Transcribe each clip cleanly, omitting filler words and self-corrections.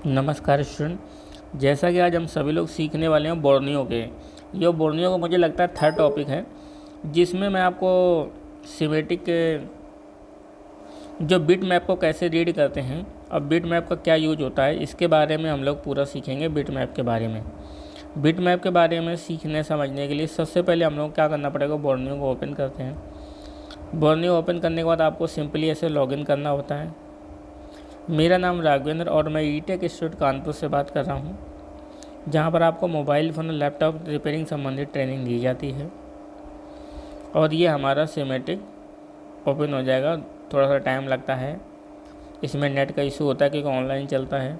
नमस्कार स्टूडेंट। जैसा कि आज हम सभी लोग सीखने वाले हैं बोर्नियो के। ये बोर्नियो का मुझे लगता है थर्ड टॉपिक है, जिसमें मैं आपको सिमेटिक के जो बिट मैप को कैसे रीड करते हैं और बिट मैप का क्या यूज होता है, इसके बारे में हम लोग पूरा सीखेंगे। बिट मैप के बारे में सीखने समझने के लिए सबसे पहले हम लोग क्या करना पड़ेगा, बोर्नियो को ओपन करते हैं। बोर्नियो ओपन करने के बाद आपको सिंपली ऐसे लॉगिन करना होता है। मेरा नाम राघवेंद्र और मैं ईटेक इंस्टीट्यूट कानपुर से बात कर रहा हूँ, जहाँ पर आपको मोबाइल फ़ोन और लैपटॉप रिपेयरिंग संबंधित ट्रेनिंग दी जाती है। और ये हमारा सिमेटिक ओपन हो जाएगा। थोड़ा सा टाइम लगता है, इसमें नेट का इशू होता है क्योंकि ऑनलाइन चलता है।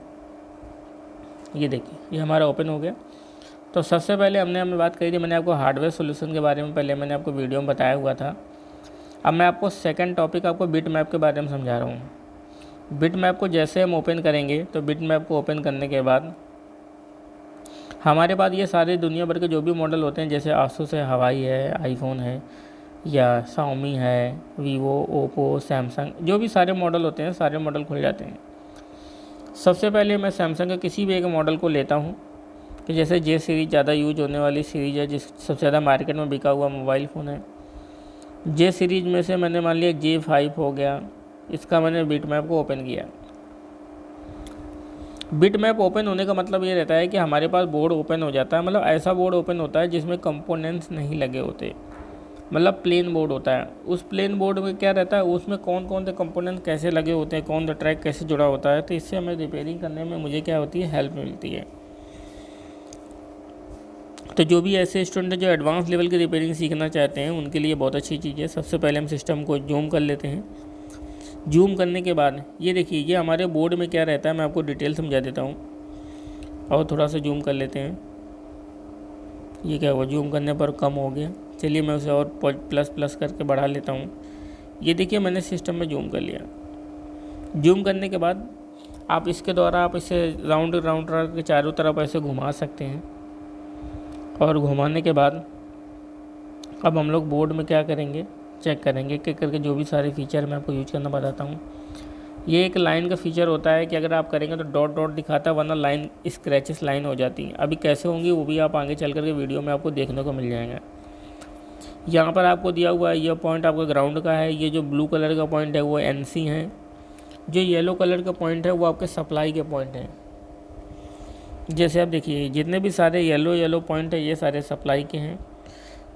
ये देखिए, ये हमारा ओपन हो गया। तो सबसे पहले हमने बात करी थी, मैंने आपको हार्डवेयर सोल्यूशन के बारे में पहले मैंने आपको वीडियो में बताया हुआ था। अब मैं आपको सेकेंड टॉपिक आपको बिट मैप के बारे में समझा रहा हूँ। बिट मैप को जैसे हम ओपन करेंगे तो बिट मैप को ओपन करने के बाद हमारे पास ये सारे दुनिया भर के जो भी मॉडल होते हैं, जैसे आसूस है, हवाई है, आईफोन है या शाओमी है, वीवो, ओप्पो, सैमसंग, जो भी सारे मॉडल होते हैं सारे मॉडल खुल जाते हैं। सबसे पहले मैं सैमसंग के किसी भी एक मॉडल को लेता हूँ कि जैसे जे सीरीज ज़्यादा यूज होने वाली सीरीज है, जिस सबसे ज़्यादा मार्केट में बिका हुआ मोबाइल फ़ोन है। जे सीरीज में से मैंने मान लिया J5 हो गया, इसका मैंने बिट मैप को ओपन किया। बिट मैप ओपन होने का मतलब ये रहता है कि हमारे पास बोर्ड ओपन हो जाता है, मतलब ऐसा बोर्ड ओपन होता है जिसमें कंपोनेंट्स नहीं लगे होते, मतलब प्लेन बोर्ड होता है। उस प्लेन बोर्ड में क्या रहता है, उसमें कौन कौन से कंपोनेंट्स कैसे लगे होते हैं, कौन सा ट्रैक कैसे जुड़ा होता है, तो इससे हमें रिपेयरिंग करने में मुझे क्या होती है, हेल्प मिलती है। तो जो भी ऐसे स्टूडेंट हैं जो एडवांस लेवल की रिपेयरिंग सीखना चाहते हैं, उनके लिए बहुत अच्छी चीज़ है। सबसे पहले हम सिस्टम को जूम कर लेते हैं। जूम करने के बाद ये देखिए, ये हमारे बोर्ड में क्या रहता है, मैं आपको डिटेल समझा देता हूँ। और थोड़ा सा जूम कर लेते हैं। ये क्या हुआ, जूम करने पर कम हो गया। चलिए मैं उसे और प्लस प्लस करके बढ़ा लेता हूँ। ये देखिए, मैंने सिस्टम में जूम कर लिया। जूम करने के बाद आप इसके द्वारा आप इसे राउंड राउंड के चारों तरफ ऐसे घुमा सकते हैं। और घुमाने के बाद अब हम लोग बोर्ड में क्या करेंगे, चेक करेंगे कि करके जो भी सारे फीचर मैं आपको यूज करना बताता हूँ। ये एक लाइन का फीचर होता है कि अगर आप करेंगे तो डॉट डॉट दिखाता है, वरना लाइन स्क्रैचेस लाइन हो जाती है। अभी कैसे होंगी वो भी आप आगे चल करके वीडियो में आपको देखने को मिल जाएगा। यहाँ पर आपको दिया हुआ है, ये पॉइंट आपका ग्राउंड का है। ये जो ब्लू कलर का पॉइंट है वो NC है। जो येलो कलर का पॉइंट है वो आपके सप्लाई के पॉइंट हैं। जैसे आप देखिए, जितने भी सारे येलो येलो पॉइंट है ये सारे सप्लाई के हैं।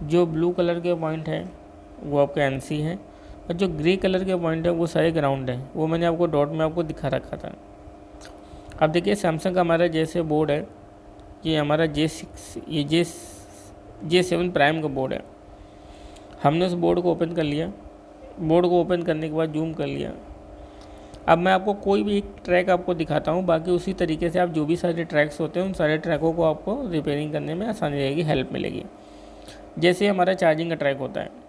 जो ब्लू कलर के पॉइंट है वो आपका NC है। और जो ग्रे कलर के पॉइंट है वो सारे ग्राउंड है। वो मैंने आपको डॉट में आपको दिखा रखा था। अब देखिए, सैमसंग का हमारा जैसे बोर्ड है, ये हमारा J6, ये J7 प्राइम का बोर्ड है। हमने उस बोर्ड को ओपन कर लिया। बोर्ड को ओपन करने के बाद जूम कर लिया। अब मैं आपको कोई भी एक ट्रैक आपको दिखाता हूँ, बाकी उसी तरीके से आप जो भी सारे ट्रैक्स होते हैं उन सारे ट्रैकों को आपको रिपेयरिंग करने में आसानी रहेगी, हेल्प मिलेगी। जैसे हमारा चार्जिंग का ट्रैक होता है।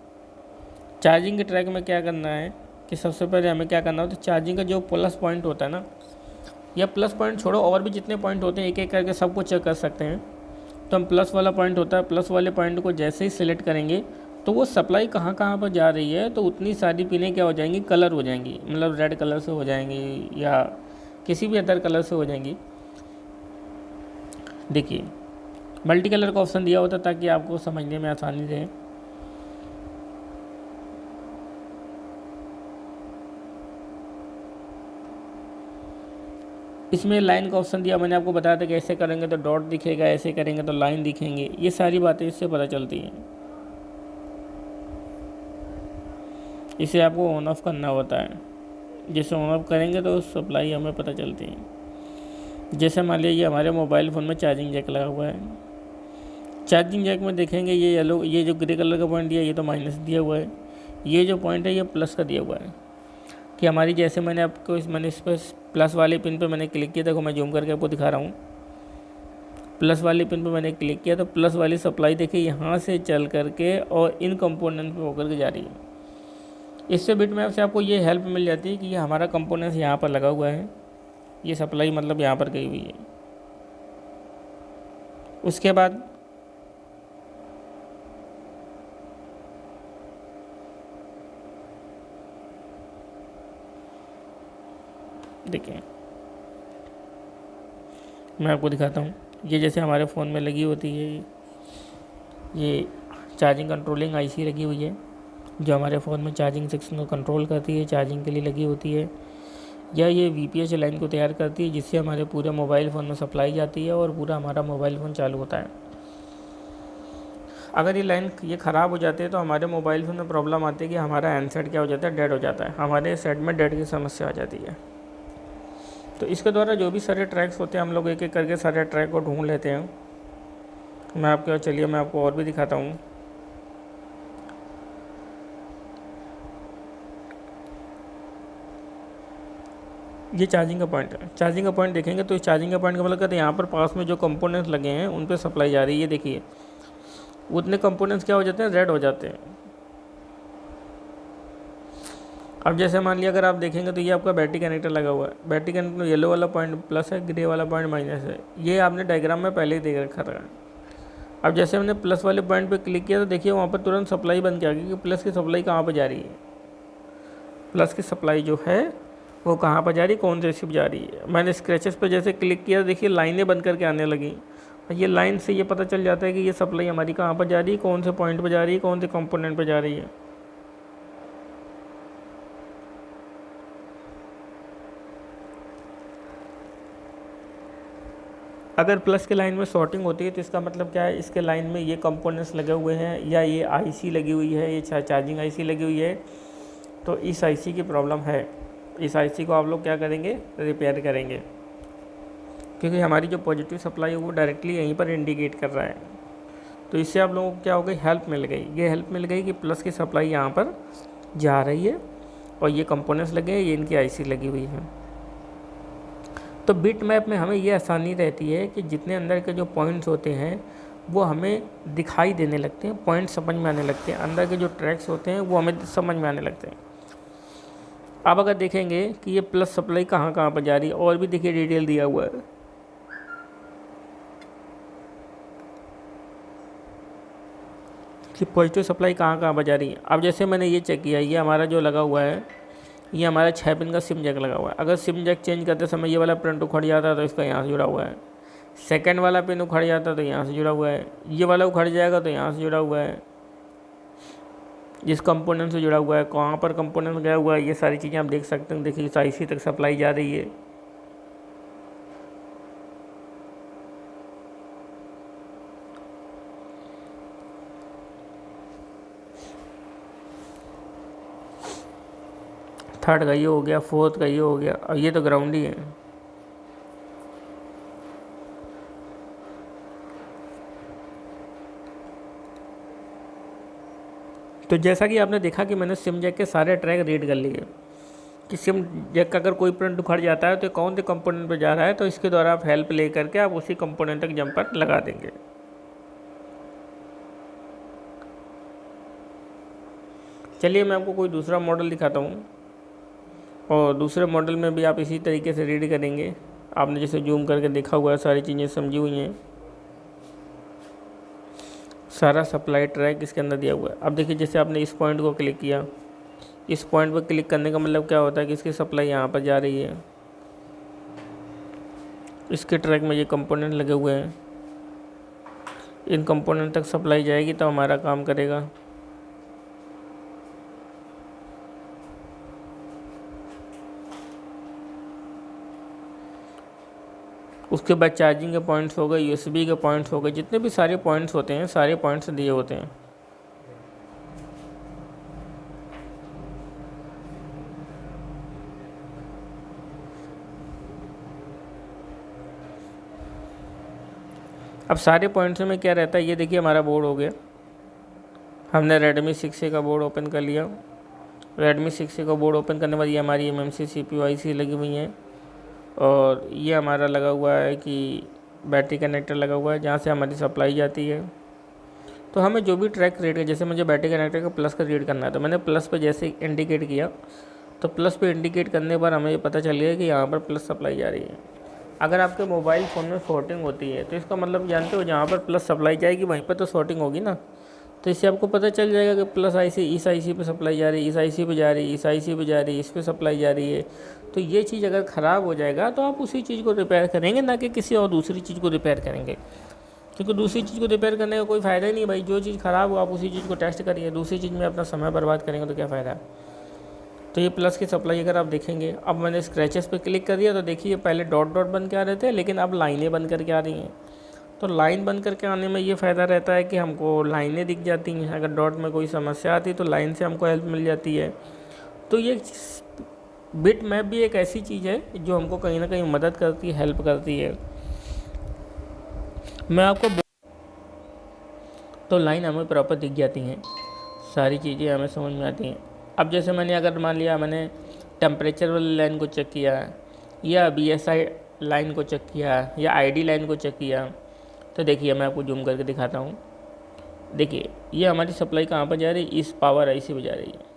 चार्जिंग के ट्रैक में क्या करना है कि सबसे पहले हमें क्या करना होता है, चार्जिंग का जो प्लस पॉइंट होता है ना, या प्लस पॉइंट छोड़ो, और भी जितने पॉइंट होते हैं एक एक करके सबको चेक कर सकते हैं। तो हम प्लस वाला पॉइंट होता है, प्लस वाले पॉइंट को जैसे ही सिलेक्ट करेंगे तो वो सप्लाई कहाँ कहाँ पर जा रही है, तो उतनी सारी पिनें क्या हो जाएंगी, कलर हो जाएंगी, मतलब रेड कलर से हो जाएंगी या किसी भी अदर कलर से हो जाएंगी। देखिए, मल्टी कलर का ऑप्शन दिया होता है ताकि आपको समझने में आसानी रहे। इसमें लाइन का ऑप्शन दिया, मैंने आपको बताया था कि ऐसे करेंगे तो डॉट दिखेगा, ऐसे करेंगे तो लाइन दिखेंगे। ये सारी बातें इससे पता चलती हैं। इसे आपको ऑन ऑफ करना होता है। जैसे ऑन ऑफ करेंगे तो सप्लाई हमें पता चलती है। जैसे मान लीजिए हमारे मोबाइल फ़ोन में चार्जिंग जैक लगा हुआ है। चार्जिंग जैक में देखेंगे ये येलो, ये जो ग्रे कलर का पॉइंट दिया ये तो माइनस दिया हुआ है। ये जो पॉइंट है ये प्लस का दिया हुआ है कि हमारी, जैसे मैंने इस पर प्लस वाले पिन पे मैंने क्लिक किया, देखो मैं जूम करके आपको दिखा रहा हूँ। प्लस वाले पिन पे मैंने क्लिक किया तो प्लस वाली सप्लाई देखिए यहाँ से चल करके और इन कंपोनेंट पे होकर के जा रही है। इससे बिट मैप से आपको ये हेल्प मिल जाती है कि ये हमारा कंपोनेंट्स यहाँ पर लगा हुआ है, ये सप्लाई मतलब यहाँ पर गई हुई है। उसके बाद देखें, मैं आपको दिखाता हूँ। ये जैसे हमारे फ़ोन में लगी होती है, ये चार्जिंग कंट्रोलिंग आईसी लगी हुई है, जो हमारे फ़ोन में चार्जिंग सेक्शन को कंट्रोल करती है, चार्जिंग के लिए लगी होती है, या ये VPH लाइन को तैयार करती है, जिससे हमारे पूरे मोबाइल फ़ोन में सप्लाई जाती है और पूरा हमारा मोबाइल फ़ोन चालू होता है। अगर ये लाइन ये ख़राब हो जाती है तो हमारे मोबाइल फ़ोन में प्रॉब्लम आती है कि हमारा हैंडसेट क्या हो जाता है, डेड हो जाता है, हमारे सेट में डेड की समस्या आ जाती है। तो इसके द्वारा जो भी सारे ट्रैक्स होते हैं, हम लोग एक एक करके सारे ट्रैक को ढूंढ लेते हैं। मैं आपको और भी दिखाता हूँ। ये चार्जिंग का पॉइंट है। चार्जिंग का पॉइंट देखेंगे तो इस चार्जिंग का पॉइंट का मतलब कहते हैं यहाँ पर पास में जो कंपोनेंट्स लगे हैं उन पर सप्लाई जा रही है। ये देखिए, उतने कंपोनेंट्स क्या हो जाते हैं, रेड हो जाते हैं। अब जैसे मान लिया अगर आप देखेंगे तो ये आपका बैटरी कनेक्टर लगा हुआ है। बैटरी कनेक्टर येलो वाला पॉइंट प्लस है, ग्रे वाला पॉइंट माइनस है। ये आपने डायग्राम में पहले ही देख रखा था। अब जैसे हमने प्लस वाले पॉइंट पे क्लिक किया तो देखिए वहाँ पर तुरंत सप्लाई बन के आ गई कि प्लस की सप्लाई कहाँ पर जा रही है। प्लस की सप्लाई जो है वो कहाँ पर जा रही है, कौन से शिप जा रही है। मैंने स्क्रैचेस पे जैसे क्लिक किया देखिए लाइनें बन करके आने लगी। ये लाइन से ये पता चल जाता है कि ये सप्लाई हमारी कहाँ पर जा रही है, कौन से पॉइंट पर जा रही है, कौन से कंपोनेंट पर जा रही है। अगर प्लस के लाइन में शॉर्टिंग होती है तो इसका मतलब क्या है, इसके लाइन में ये कंपोनेंट्स लगे हुए हैं या ये आईसी लगी हुई है, ये चार्जिंग आईसी लगी हुई है, तो इस आईसी की प्रॉब्लम है। इस आईसी को आप लोग क्या करेंगे, रिपेयर करेंगे, क्योंकि हमारी जो पॉजिटिव सप्लाई है वो डायरेक्टली यहीं पर इंडिकेट कर रहा है। तो इससे आप लोगों को क्या हो गई, हेल्प मिल गई। ये हेल्प मिल गई कि प्लस की सप्लाई यहाँ पर जा रही है और ये कंपोनेंट्स लगे हैं, ये इनकी आईसी लगी हुई है। तो बिट मैप में हमें ये आसानी रहती है कि जितने अंदर के जो पॉइंट्स होते हैं वो हमें दिखाई देने लगते हैं, पॉइंट समझ में आने लगते हैं, अंदर के जो ट्रैक्स होते हैं वो हमें समझ में आने लगते हैं। अब अगर देखेंगे कि ये प्लस सप्लाई कहाँ कहाँ पर जा रही है, और भी देखिए डिटेल दिया हुआ है। कि पॉजिटिव सप्लाई कहाँ कहाँ पर जा रही है। अब जैसे मैंने ये चेक किया, ये हमारा जो लगा हुआ है, ये हमारा 6 पिन का सिम जैक लगा हुआ है। अगर सिम जैक चेंज करते समय ये वाला पिन उखड़ जाता है तो इसका यहाँ से जुड़ा हुआ है। सेकंड वाला पिन उखड़ जाता है तो यहाँ से जुड़ा हुआ है। ये वाला उखड़ जाएगा तो यहाँ से जुड़ा हुआ है। जिस कंपोनेंट से जुड़ा हुआ है, कहाँ पर कंपोनेंट गया हुआ है, ये सारी चीज़ें आप देख सकते हैं। देखिए इस आईसी तक सप्लाई जा रही है। थर्ड का ये हो गया, फोर्थ का ये हो गया, और ये तो ग्राउंड ही है। तो जैसा कि आपने देखा कि मैंने सिम जैक के सारे ट्रैक रीड कर लिए कि सिम जैक का अगर कोई प्रिंट उखड़ जाता है तो कौन से कंपोनेंट पे जा रहा है, तो इसके द्वारा आप हेल्प ले करके आप उसी कंपोनेंट तक जंपर लगा देंगे। चलिए मैं आपको कोई दूसरा मॉडल दिखाता हूँ, और दूसरे मॉडल में भी आप इसी तरीके से रीड करेंगे। आपने जैसे जूम करके देखा हुआ है, सारी चीज़ें समझी हुई हैं, सारा सप्लाई ट्रैक इसके अंदर दिया हुआ है। अब देखिए जैसे आपने इस पॉइंट को क्लिक किया, इस पॉइंट पर क्लिक करने का मतलब क्या होता है कि इसकी सप्लाई यहाँ पर जा रही है। इसके ट्रैक में ये कंपोनेंट लगे हुए हैं, इन कंपोनेंट तक सप्लाई जाएगी तो हमारा काम करेगा। उसके बाद चार्जिंग के पॉइंट्स हो गए, USB के पॉइंट्स हो गए, जितने भी सारे पॉइंट्स होते हैं सारे पॉइंट्स दिए होते हैं। अब सारे पॉइंट्स में क्या रहता है, ये देखिए हमारा बोर्ड हो गया। हमने Redmi 6A का बोर्ड ओपन कर लिया। Redmi 6A का बोर्ड ओपन करने के बाद ये हमारी MMC CPU IC लगी हुई है, और ये हमारा लगा हुआ है कि बैटरी कनेक्टर लगा हुआ है जहाँ से हमारी सप्लाई जाती है। तो हमें जो भी ट्रैक रीड है, जैसे मुझे बैटरी कनेक्टर का प्लस का रीड करना है तो मैंने प्लस पे जैसे इंडिकेट किया तो प्लस पे इंडिकेट करने पर हमें ये पता चल गया कि यहाँ पर प्लस सप्लाई जा रही है। अगर आपके मोबाइल फ़ोन में शॉर्टिंग होती है तो इसका मतलब जानते हो, जहाँ पर प्लस सप्लाई जाएगी वहीं पर तो शॉर्टिंग होगी ना। तो इससे आपको पता चल जाएगा कि प्लस आईसी इस आईसी पे सप्लाई जा रही है, इस आईसी पे जा रही है, इस आईसी पे जा रही है, इस पे सप्लाई जा रही है। तो ये चीज़ अगर ख़राब हो जाएगा तो आप उसी चीज़ को रिपेयर करेंगे, ना कि किसी और दूसरी चीज़ को रिपेयर करेंगे, क्योंकि दूसरी चीज़ को रिपेयर करने का कोई फ़ायदा ही नहीं भाई। जो चीज़ ख़राब हो आप उसी चीज़ को टेस्ट करिए, दूसरी चीज़ में अपना समय बर्बाद करेंगे तो क्या फ़ायदा। तो ये प्लस की सप्लाई अगर आप देखेंगे, अब मैंने स्क्रैचेस पे क्लिक कर दिया तो देखिए पहले डॉट डॉट बन के आ रहे थे, लेकिन अब लाइनें बन करके आ रही हैं। तो लाइन बन करके आने में ये फ़ायदा रहता है कि हमको लाइनें दिख जाती हैं। अगर डॉट में कोई समस्या आती है तो लाइन से हमको हेल्प मिल जाती है। तो ये बिट मैप भी एक ऐसी चीज़ है जो हमको कहीं ना कहीं मदद करती है, हेल्प करती है। मैं आपको तो लाइन हमें प्रॉपर दिख जाती हैं, सारी चीज़ें हमें समझ में आती हैं। अब जैसे मैंने अगर मान लिया मैंने टेम्परेचर वाली लाइन को चेक किया, या BSI लाइन को चेक किया, या ID लाइन को चेक किया, तो देखिए मैं आपको जूम करके दिखाता हूँ। देखिए ये हमारी सप्लाई कहाँ पर जा रही है, इस पावर IC पे जा रही है।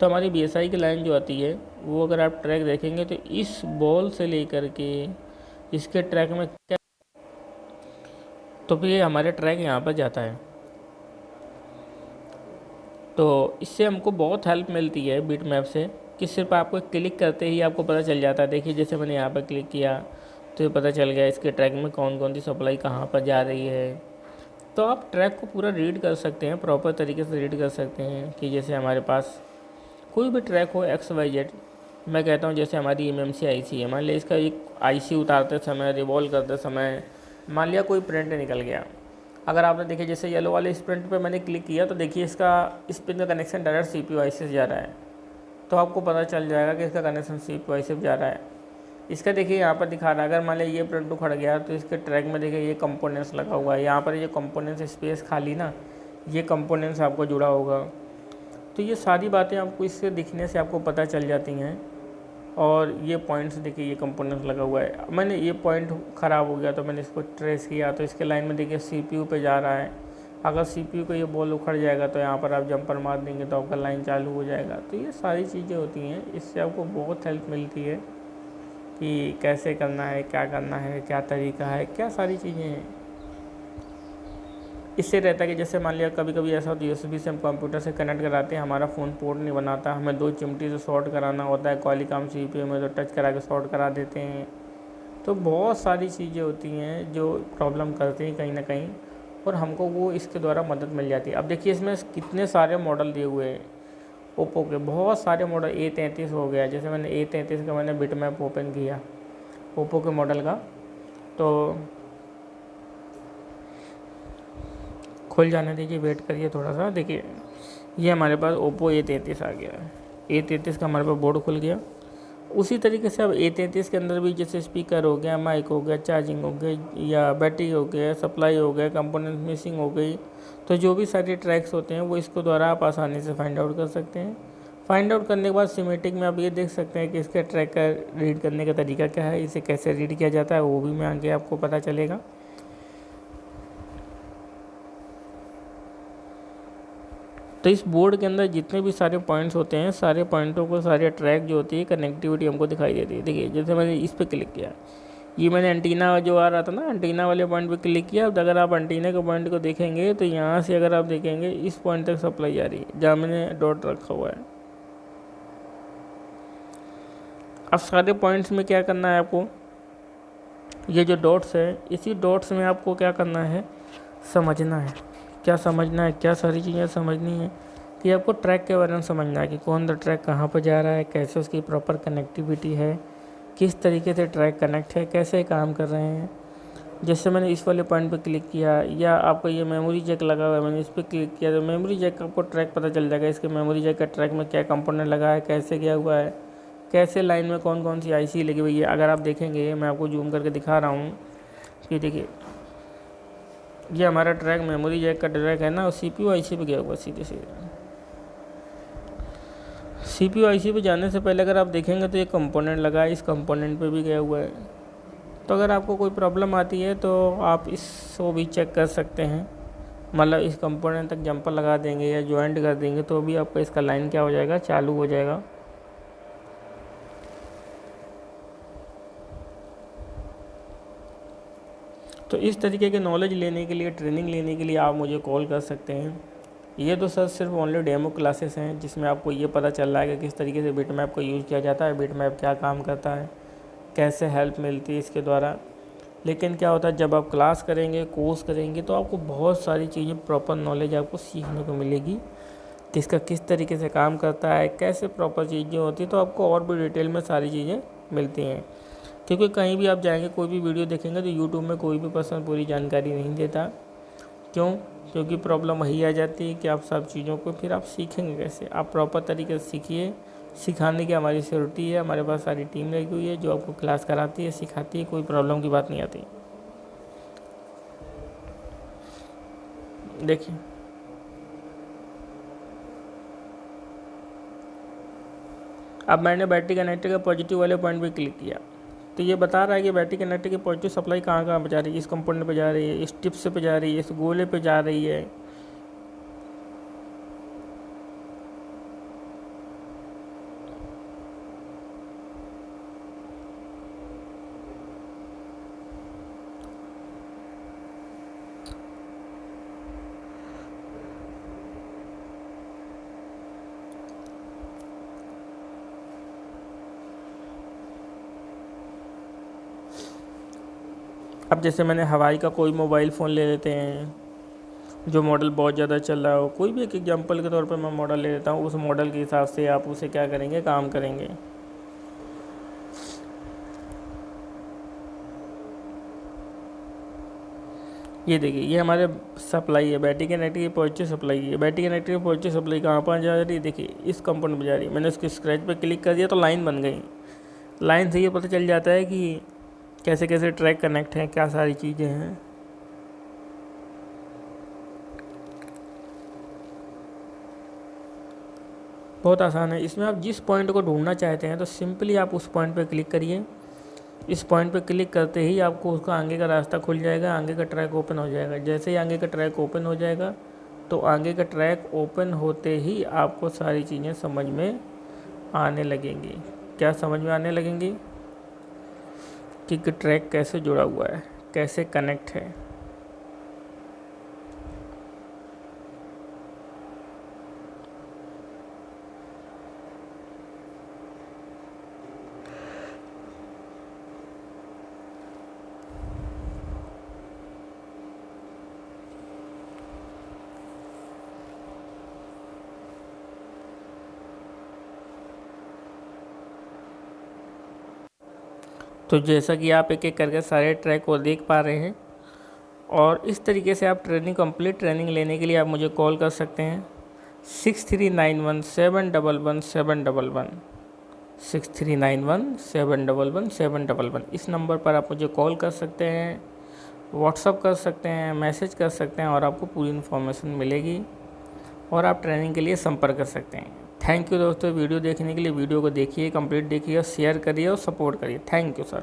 तो हमारी BSI की लाइन जो आती है वो अगर आप ट्रैक देखेंगे तो इस बॉल से लेकर के इसके ट्रैक में क्या, तो फिर ये हमारे ट्रैक यहाँ पर जाता है। तो इससे हमको बहुत हेल्प मिलती है बिट मैप से, कि सिर्फ आपको क्लिक करते ही आपको पता चल जाता है। देखिए जैसे मैंने यहाँ पर क्लिक किया तो ये पता चल गया इसके ट्रैक में कौन कौन सी सप्लाई कहाँ पर जा रही है। तो आप ट्रैक को पूरा रीड कर सकते हैं, प्रॉपर तरीके से रीड कर सकते हैं। कि जैसे हमारे पास कोई भी ट्रैक हो XYZ, मैं कहता हूँ जैसे हमारी MMC IC है, मान लिया इसका एक IC उतारते समय, रिवॉल्व करते समय मान लिया कोई प्रिंट निकल गया। अगर आपने देखिए जैसे येलो वाले इस प्रिंट पे मैंने क्लिक किया तो देखिए इसका इस पिन का कनेक्शन डायरेक्ट CPU IC से जा रहा है। तो आपको पता चल जाएगा कि इसका कनेक्शन CPU IC से जा रहा है। इसका देखिए यहाँ पर दिखा रहा है, अगर मान लिया ये प्रिंट उखड़ गया तो इसके ट्रैक में देखिए ये कंपोनेंट्स लगा हुआ है। यहाँ पर ये कंपोनेंट्स स्पेस खाली ना, ये कंपोनेंट्स आपको जुड़ा होगा। तो ये सारी बातें आपको इससे दिखने से आपको पता चल जाती हैं। और ये पॉइंट्स देखिए ये कंपोनेंट लगा हुआ है। मैंने ये पॉइंट ख़राब हो गया तो मैंने इसको ट्रेस किया तो इसके लाइन में देखिए CPU पे जा रहा है। अगर CPU को ये बॉल उखड़ जाएगा तो यहाँ पर आप जंपर मार देंगे तो आपका लाइन चालू हो जाएगा। तो ये सारी चीज़ें होती हैं, इससे आपको बहुत हेल्प मिलती है कि कैसे करना है, क्या करना है, क्या तरीका है, क्या सारी चीज़ें हैं। इससे रहता है कि जैसे मान लिया कभी कभी ऐसा होता है USB से हम कंप्यूटर से कनेक्ट कराते हैं, हमारा फ़ोन पोर्ट नहीं बनाता, हमें 2 चिमटी से शॉर्ट कराना होता है। क्वालिकॉम CPU में तो टच करा के शॉर्ट करा देते हैं। तो बहुत सारी चीज़ें होती हैं जो प्रॉब्लम करती हैं कहीं ना कहीं, और हमको वो इसके द्वारा मदद मिल जाती है। अब देखिए इसमें कितने सारे मॉडल दिए हुए हैं ओप्पो के, बहुत सारे मॉडल। A33 हो गया, जैसे मैंने A33 का मैंने बिट मैप ओपन किया ओप्पो के मॉडल का, तो खुल जाने दीजिए, वेट करिए थोड़ा सा। देखिए ये हमारे पास ओप्पो A33 आ गया है। A33 का हमारे पास बोर्ड खुल गया। उसी तरीके से अब A33 के अंदर भी जैसे स्पीकर हो गया, माइक हो गया, चार्जिंग हो गई, या बैटरी हो गया, सप्लाई हो गया, कंपोनेंट मिसिंग हो गई, तो जो भी सारे ट्रैक्स होते हैं वो इसको द्वारा आप आसानी से फाइंड आउट कर सकते हैं। फाइंड आउट करने के बाद सिमेटिक में आप ये देख सकते हैं कि इसके ट्रैक का रीड करने का तरीका क्या है, इसे कैसे रीड किया जाता है, वो भी मैं आगे आपको पता चलेगा। तो इस बोर्ड के अंदर जितने भी सारे पॉइंट्स होते हैं, सारे पॉइंटों को, सारे ट्रैक जो होती है, कनेक्टिविटी हमको दिखाई देती है। देखिए जैसे मैंने इस पर क्लिक किया, ये मैंने एंटीना जो आ रहा था ना, एंटीना वाले पॉइंट पे क्लिक किया। अब अगर आप एंटीना के पॉइंट को देखेंगे तो यहाँ से अगर आप देखेंगे इस पॉइंट तक सप्लाई आ रही है जहाँ मैंने डॉट रखा हुआ है। अब सारे पॉइंट्स में क्या करना है आपको, ये जो डॉट्स है, इसी डॉट्स में आपको क्या करना है, समझना है। क्या समझना है, क्या सारी चीज़ें समझनी है कि आपको ट्रैक के बारे में समझना है कि कौन सा ट्रैक कहाँ पर जा रहा है, कैसे उसकी प्रॉपर कनेक्टिविटी है, किस तरीके से ट्रैक कनेक्ट है, कैसे काम कर रहे हैं। जैसे मैंने इस वाले पॉइंट पर क्लिक किया, या आपको ये मेमोरी जैक लगा हुआ है, मैंने इस पर क्लिक किया तो मेमोरी जैक का आपको ट्रैक पता चल जाएगा। इसके मेमोरी जैक का ट्रैक में क्या कंपोनेंट लगा है, कैसे गया हुआ है, कैसे लाइन में कौन कौन सी IC लगी हुई है। अगर आप देखेंगे, मैं आपको जूम करके दिखा रहा हूँ कि देखिए ये हमारा ट्रैक मेमोरी जैक का ट्रैक है ना, और CPU IC पे गया हुआ सीधे सीधे। CPU IC पे जाने से पहले अगर आप देखेंगे तो ये कंपोनेंट लगा है, इस कंपोनेंट पे भी गया हुआ है। तो अगर आपको कोई प्रॉब्लम आती है तो आप इसको भी चेक कर सकते हैं, मतलब इस कंपोनेंट तक जंपर लगा देंगे या ज्वाइंट कर देंगे तो भी आपका इसका लाइन क्या हो जाएगा, चालू हो जाएगा। तो इस तरीके के नॉलेज लेने के लिए, ट्रेनिंग लेने के लिए आप मुझे कॉल कर सकते हैं। ये तो सर सिर्फ ओनली डेमो क्लासेस हैं जिसमें आपको ये पता चल रहा है कि किस तरीके से बिटमैप को यूज़ किया जाता है, बिटमैप क्या काम करता है, कैसे हेल्प मिलती है इसके द्वारा। लेकिन क्या होता है, जब आप क्लास करेंगे, कोर्स करेंगे, तो आपको बहुत सारी चीज़ें, प्रॉपर नॉलेज आपको सीखने को मिलेगी कि इसका किस तरीके से काम करता है, कैसे प्रॉपर चीज़ें होती है, तो आपको और भी डिटेल में सारी चीज़ें मिलती हैं। क्योंकि कहीं भी आप जाएंगे, कोई भी वीडियो देखेंगे तो यूट्यूब में कोई भी पर्सन पूरी जानकारी नहीं देता। क्यों? क्योंकि प्रॉब्लम वही आ जाती है कि आप सब चीज़ों को फिर आप सीखेंगे कैसे। आप प्रॉपर तरीके से सीखिए। सिखाने की हमारी सिक्योरिटी है, हमारे पास सारी टीम लगी हुई है जो आपको क्लास कराती है, सिखाती है, कोई प्रॉब्लम की बात नहीं आती। देखिए, अब मैंने बैटरी कनेक्टर के पॉजिटिव वाले पॉइंट पे क्लिक किया तो ये बता रहा है कि बैटरी कनेक्टर की पॉजिटिव सप्लाई कहाँ कहाँ पे जा रही है। इस कंपोनेंट पे जा रही है, इस टिप्स पे जा रही है, इस गोले पे जा रही है। अब जैसे मैंने हवाई का कोई मोबाइल फ़ोन ले लेते हैं जो मॉडल बहुत ज़्यादा चल रहा हो, कोई भी एक एग्जांपल के तौर पे मैं मॉडल ले लेता हूँ, उस मॉडल के हिसाब से आप उसे क्या करेंगे, काम करेंगे। ये देखिए, ये हमारे सप्लाई है, बैटरी कनेक्टर की पॉजिटिव सप्लाई है। बैटरी कनेक्टर की पॉजिटिव सप्लाई कहाँ पर जा रही है, देखिए इस कंपोनेंट में जा रही है। मैंने उसके स्क्रैच पे क्लिक कर दिया तो लाइन बन गई। लाइन से ये पता चल जाता है कि कैसे कैसे ट्रैक कनेक्ट हैं, क्या सारी चीज़ें हैं। बहुत आसान है। इसमें आप जिस पॉइंट को ढूंढना चाहते हैं तो सिंपली आप उस पॉइंट पे क्लिक करिए। इस पॉइंट पे क्लिक करते ही आपको उसका आगे का रास्ता खुल जाएगा, आगे का ट्रैक ओपन हो जाएगा। जैसे ही आगे का ट्रैक ओपन हो जाएगा तो आगे का ट्रैक ओपन होते ही आपको सारी चीज़ें समझ में आने लगेंगी। क्या समझ में आने लगेंगी? कि ट्रैक कैसे जुड़ा हुआ है, कैसे कनेक्ट है। तो जैसा कि आप एक एक करके सारे ट्रैक को देख पा रहे हैं और इस तरीके से आप कंप्लीट ट्रेनिंग लेने के लिए आप मुझे कॉल कर सकते हैं 6391711711 6391711711 इस नंबर पर आप मुझे कॉल कर सकते हैं, व्हाट्सअप कर सकते हैं, मैसेज कर सकते हैं और आपको पूरी इन्फॉर्मेशन मिलेगी और आप ट्रेनिंग के लिए संपर्क कर सकते हैं। थैंक यू दोस्तों, वीडियो देखने के लिए। वीडियो को देखिए, कंप्लीट देखिए, शेयर करिए और सपोर्ट करिए। Thank you sir.